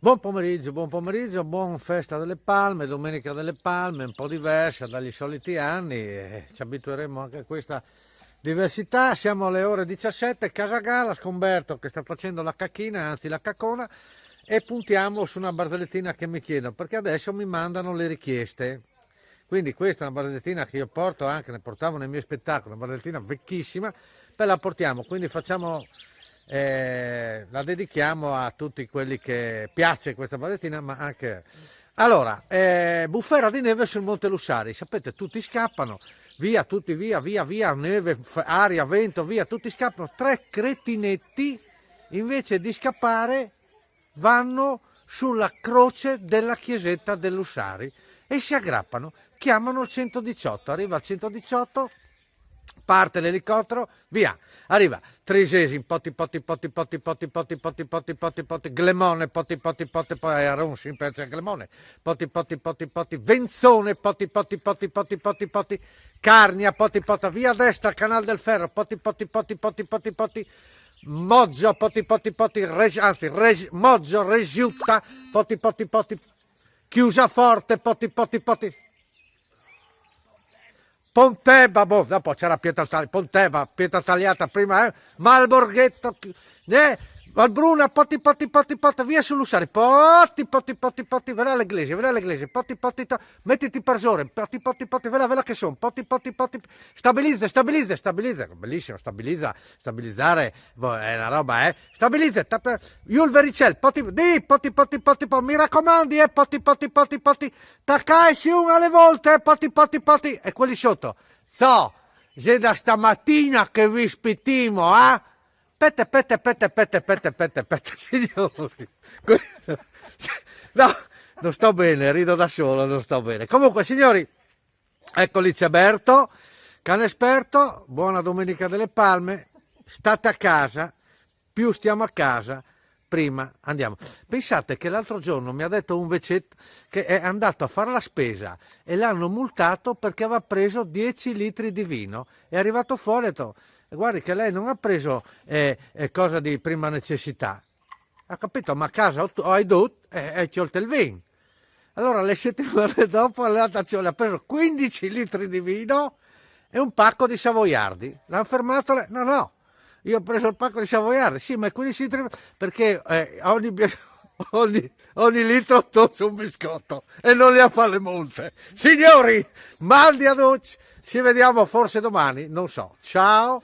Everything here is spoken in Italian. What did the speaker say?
buon pomeriggio, buon festa delle palme, domenica delle palme, un po' diversa dagli soliti anni, ci abitueremo anche a questa diversità. Siamo alle ore 17, Casa Gala, Scomberto che sta facendo la cacchina, anzi la caccona, e puntiamo su una barzellettina che mi chiedono, perché adesso mi mandano le richieste. Quindi questa è una barzellettina che io porto anche, ne portavo nei miei spettacoli, una barzellettina vecchissima, poi la portiamo, quindi facciamo... la dedichiamo a tutti quelli che piace questa barrettina, ma anche allora bufera di neve sul Monte Lussari, sapete, tutti scappano via, tutti via, neve, aria, vento, via, tutti scappano. Tre cretinetti invece di scappare vanno sulla croce della chiesetta del Lussari e si aggrappano, chiamano il 118, arriva il 118, parte l'elicottero, via, arriva Tresesi, poti, Glemone, poti, Aron, si pensa a Glemone, poti, Venzone, poti, Carnia, poti, via destra, Canal del Ferro, poti, Moggio, Moggio, Resiutta, poti, Chiusa Forte, poti, Pontebba, dopo c'era Pontebba, Pietra Tagliata prima, Malborghetto, Valbruna, poti, via sul Lussari, poti, verrà all'inglese, poti, mettiti per zone, poti, verrà che sono, poti, stabilizza, bellissimo, stabilizzare, è una roba, stabilizza, Julvericel, poti, mi raccomandi, poti, taccai un alle volte, poti, e quelli sotto, c'è da stamattina che vi spitimo, Pette, signori. No, non sto bene, rido da solo, non sto bene. Comunque, signori, ecco lì c'è Berto, cane esperto, buona Domenica delle Palme, state a casa, più stiamo a casa, prima andiamo. Pensate che l'altro giorno mi ha detto un vecetto che è andato a fare la spesa e l'hanno multato perché aveva preso 10 litri di vino. È arrivato fuori e ha detto, guardi che lei non ha preso cosa di prima necessità, ha capito, ma a casa ho tutto e ti il vino. Allora le settimane dopo ha preso 15 litri di vino e un pacco di savoiardi. L'hanno fermato, no, io ho preso il pacco di savoiardi, sì, ma 15 litri, perché ogni litro tocca un biscotto e non li ha fatte molte. Signori, mandi a Duc, ci vediamo forse domani, non so. Ciao.